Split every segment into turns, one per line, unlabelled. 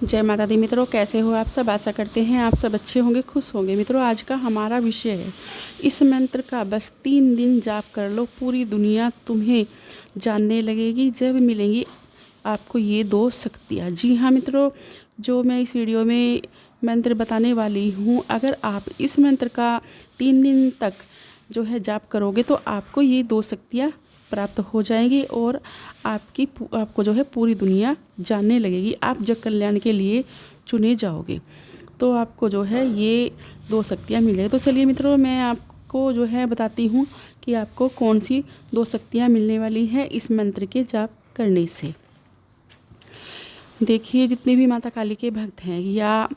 जय माता दी मित्रों, कैसे हो आप सब। आशा करते हैं आप सब अच्छे होंगे, खुश होंगे। मित्रों, आज का हमारा विषय है इस मंत्र का बस 3 दिन जाप कर लो, पूरी दुनिया तुम्हें जानने लगेगी जब मिलेंगी आपको ये 2 शक्तियाँ। जी हाँ मित्रों, जो मैं इस वीडियो में मंत्र बताने वाली हूँ, अगर आप इस मंत्र का 3 दिन तक जो है जाप करोगे तो आपको ये 2 शक्तियाँ प्राप्त हो जाएगी और आपको जो है पूरी दुनिया जानने लगेगी। आप जग कल्याण के लिए चुने जाओगे तो आपको जो है ये 2 शक्तियाँ मिल जाएगी। तो चलिए मित्रों, मैं आपको जो है बताती हूँ कि आपको कौन सी 2 शक्तियाँ मिलने वाली हैं इस मंत्र के जाप करने से। देखिए, जितने भी माता काली के भक्त हैं या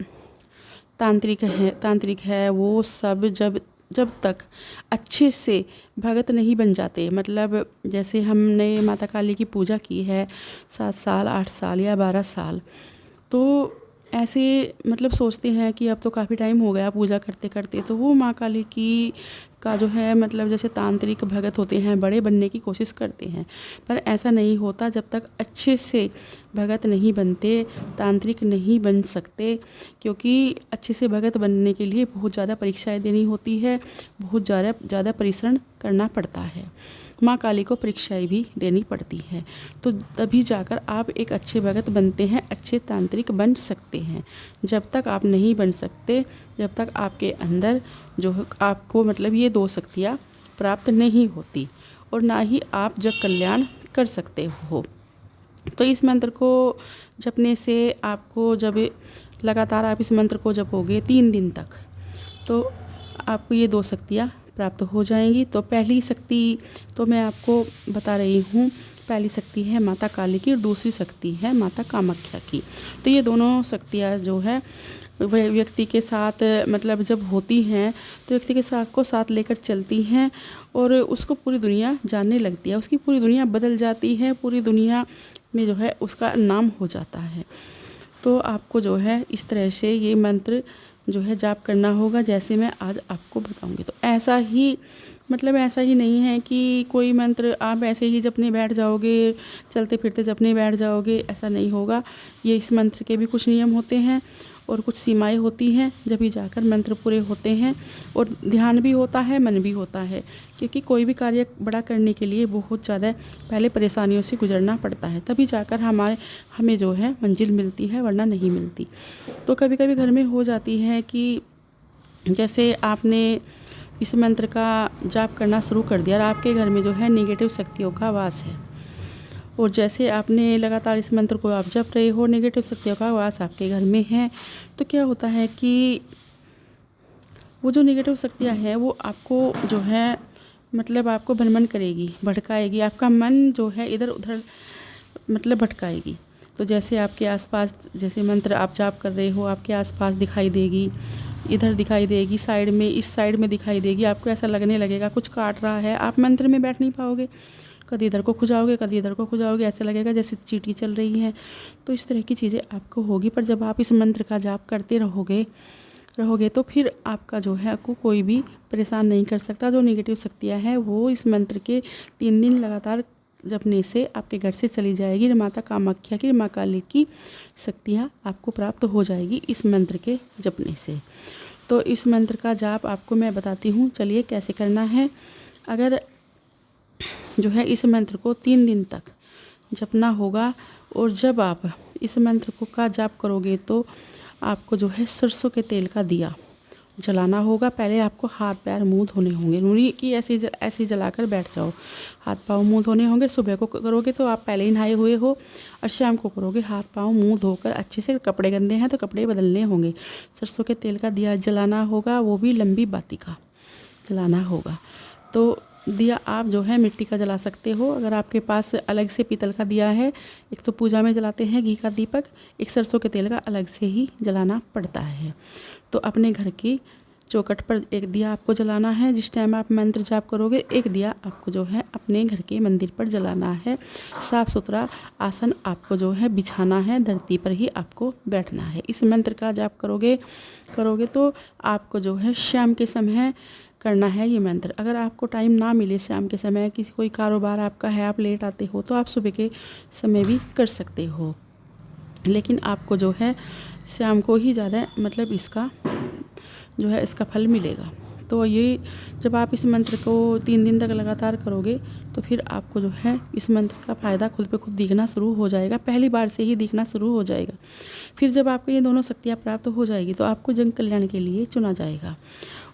तांत्रिक है वो सब जब तक अच्छे से भगत नहीं बन जाते, मतलब जैसे हमने माता काली की पूजा की है 7 साल 8 साल या 12 साल, तो ऐसे मतलब सोचते हैं कि अब तो काफ़ी टाइम हो गया पूजा करते करते, तो वो माँ काली की का जो है मतलब जैसे तांत्रिक भगत होते हैं बड़े बनने की कोशिश करते हैं, पर ऐसा नहीं होता। जब तक अच्छे से भगत नहीं बनते, तांत्रिक नहीं बन सकते, क्योंकि अच्छे से भगत बनने के लिए बहुत ज़्यादा परीक्षाएं देनी होती है, बहुत ज़्यादा परिश्रम करना पड़ता है। माँ काली को परीक्षाएं भी देनी पड़ती है, तो तभी जाकर आप एक अच्छे भगत बनते हैं, अच्छे तांत्रिक बन सकते हैं। जब तक आप नहीं बन सकते, जब तक आपके अंदर जो आपको मतलब ये 2 शक्तियाँ प्राप्त नहीं होती और ना ही आप जग कल्याण कर सकते हो। तो इस मंत्र को जपने से आपको, जब लगातार आप इस मंत्र को जपोगे 3 दिन तक, तो आपको ये 2 शक्तियाँ प्राप्त हो जाएंगी। तो पहली शक्ति तो मैं आपको बता रही हूँ। पहली शक्ति है माता काली की और दूसरी शक्ति है माता कामाख्या की। तो ये दोनों शक्तियाँ जो है वह व्यक्ति के साथ मतलब जब होती हैं तो व्यक्ति के साथ लेकर चलती हैं और उसको पूरी दुनिया जानने लगती है, उसकी पूरी दुनिया बदल जाती है, पूरी दुनिया में जो है उसका नाम हो जाता है। तो आपको जो है इस तरह से ये मंत्र जो है जाप करना होगा, जैसे मैं आज आपको बताऊंगी। तो ऐसा ही नहीं है कि कोई मंत्र आप ऐसे ही जपने बैठ जाओगे, चलते फिरते जपने बैठ जाओगे, ऐसा नहीं होगा। ये इस मंत्र के भी कुछ नियम होते हैं और कुछ सीमाएं होती हैं, जब ही जाकर मंत्र पूरे होते हैं। और ध्यान भी होता है, मन भी होता है, क्योंकि कोई भी कार्य बड़ा करने के लिए बहुत ज़्यादा पहले परेशानियों से गुजरना पड़ता है, तभी जाकर हमें जो है मंजिल मिलती है, वरना नहीं मिलती। तो कभी कभी घर में हो जाती है कि जैसे आपने इस मंत्र का जाप करना शुरू कर दिया और आपके घर में जो है नेगेटिव शक्तियों का वास है, और जैसे आपने लगातार इस मंत्र को आप जप रहे हो, नेगेटिव शक्तियों का वास आपके घर में है, तो क्या होता है कि वो जो नेगेटिव शक्तियाँ हैं वो आपको जो है मतलब आपको भनमन करेगी, भटकाएगी, आपका मन जो है इधर उधर मतलब भटकाएगी। तो जैसे आपके आसपास, जैसे मंत्र आप जाप कर रहे हो, आपके आसपास दिखाई देगी, इधर दिखाई देगी, साइड में, इस साइड में दिखाई देगी, आपको ऐसा लगने लगेगा कुछ काट रहा है। आप मंत्र में बैठ नहीं पाओगे, कभी इधर को खुजाओगे, कभी इधर को खुजाओगे, ऐसा लगेगा जैसे चींटी चल रही है। तो इस तरह की चीज़ें आपको होगी। पर जब आप इस मंत्र का जाप करते रहोगे तो फिर आपका जो है आपको कोई भी परेशान नहीं कर सकता। जो नेगेटिव शक्तियाँ हैं वो इस मंत्र के 3 दिन लगातार जपने से आपके घर से चली जाएगी। माता कामाख्या की, माँ काली की शक्तियाँ आपको प्राप्त हो जाएगी इस मंत्र के जपने से। तो इस मंत्र का जाप आपको मैं बताती हूँ, चलिए कैसे करना है। अगर जो है इस मंत्र को 3 दिन तक जपना होगा, और जब आप इस मंत्र को का जाप करोगे तो आपको जो है सरसों के तेल का दिया जलाना होगा। पहले आपको हाथ पैर मुंह धोने होंगे, नहीं कि ऐसे जलाकर बैठ जाओ। हाथ पाँव मुंह धोने होंगे। सुबह को करोगे तो आप पहले ही नहाए हुए हो, और शाम को करोगे हाथ पाँव मुंह धोकर अच्छे से, कपड़े गंदे हैं तो कपड़े बदलने होंगे। सरसों के तेल का दिया जलाना होगा, वो भी लंबी बाती का जलाना होगा। तो दिया आप जो है मिट्टी का जला सकते हो, अगर आपके पास अलग से पीतल का दिया है। एक तो पूजा में जलाते हैं घी का दीपक, एक सरसों के तेल का अलग से ही जलाना पड़ता है। तो अपने घर की चौखट पर एक दिया आपको जलाना है। जिस टाइम आप मंत्र जाप करोगे, एक दिया आपको जो है अपने घर के मंदिर पर जलाना है। साफ़ सुथरा आसन आपको जो है बिछाना है, धरती पर ही आपको बैठना है। इस मंत्र का जाप करोगे तो आपको जो है शाम के समय करना है ये मंत्र। अगर आपको टाइम ना मिले शाम के समय, कोई कारोबार आपका है, आप लेट आते हो, तो आप सुबह के समय भी कर सकते हो। लेकिन आपको जो है शाम को ही ज़्यादा मतलब इसका जो है इसका फल मिलेगा। तो ये जब आप इस मंत्र को 3 दिन तक लगातार करोगे तो फिर आपको जो है इस मंत्र का फ़ायदा खुद पे खुद दिखना शुरू हो जाएगा, पहली बार से ही दिखना शुरू हो जाएगा। फिर जब आपको ये दोनों शक्तियाँ प्राप्त हो जाएगी तो आपको जन कल्याण के लिए चुना जाएगा।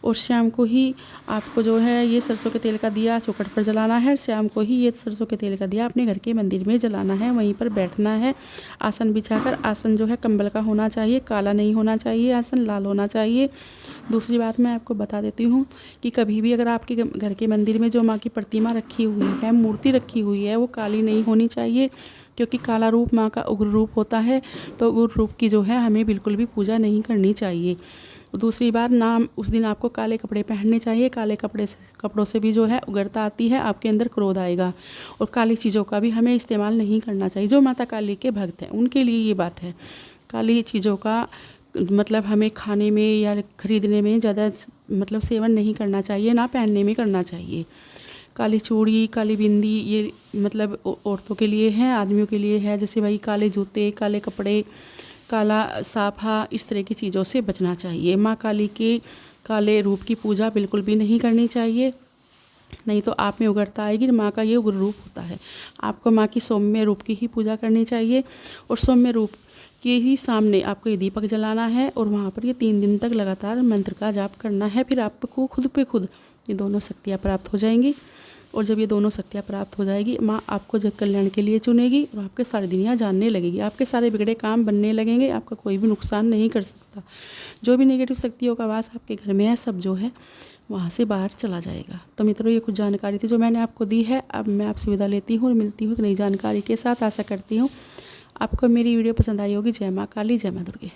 और शाम को ही आपको जो है ये सरसों के तेल का दिया चौखट पर जलाना है। शाम को ही ये सरसों के तेल का दिया अपने घर के मंदिर में जलाना है, वहीं पर बैठना है आसन बिछाकर। आसन जो है कंबल का होना चाहिए, काला नहीं होना चाहिए, आसन लाल होना चाहिए। दूसरी बात मैं आपको बता देती हूँ कि कभी भी अगर आपके घर के मंदिर में जो माँ की प्रतिमा रखी हुई है, मूर्ति रखी हुई है, वो काली नहीं होनी चाहिए, क्योंकि काला रूप माँ का उग्र रूप होता है। तो उग्र रूप की जो है हमें बिल्कुल भी पूजा नहीं करनी चाहिए। दूसरी बात ना उस दिन आपको काले कपड़े पहनने चाहिए। काले कपड़ों से भी जो है उग्रता आती है, आपके अंदर क्रोध आएगा। और काली चीज़ों का भी हमें इस्तेमाल नहीं करना चाहिए। जो माता काली के भक्त हैं उनके लिए ये बात है। काली चीज़ों का मतलब हमें खाने में या ख़रीदने में ज़्यादा मतलब सेवन नहीं करना चाहिए, ना पहनने में करना चाहिए। काली चूड़ी, काली बिंदी ये मतलब औरतों के लिए है, आदमियों के लिए है। जैसे भाई काले जूते, काले कपड़े, काला साफा, इस तरह की चीज़ों से बचना चाहिए। माँ काली के काले रूप की पूजा बिल्कुल भी नहीं करनी चाहिए, नहीं तो आप में उग्रता आएगी। माँ का ये उग्र रूप होता है। आपको माँ की सौम्य रूप की ही पूजा करनी चाहिए। और सौम्य रूप के ही सामने आपको ये दीपक जलाना है और वहाँ पर ये 3 दिन तक लगातार मंत्र का जाप करना है। फिर आपको खुद पे खुद ये दोनों शक्तियाँ प्राप्त हो जाएंगी। और जब ये दोनों शक्तियाँ प्राप्त हो जाएगी, माँ आपको जग कल्याण के लिए चुनेगी और आपके सारी दुनिया जानने लगेगी। आपके सारे बिगड़े काम बनने लगेंगे, आपका कोई भी नुकसान नहीं कर सकता। जो भी नेगेटिव शक्तियों का वास आपके घर में है, सब जो है वहाँ से बाहर चला जाएगा। तो मित्रों, ये कुछ जानकारी थी जो मैंने आपको दी है। अब मैं आपसे विदा लेती हूँ और मिलती हूँ एक नई जानकारी के साथ। आशा करती हूँ आपको मेरी वीडियो पसंद आई होगी। जय माँ काली, जय माँ दुर्गे।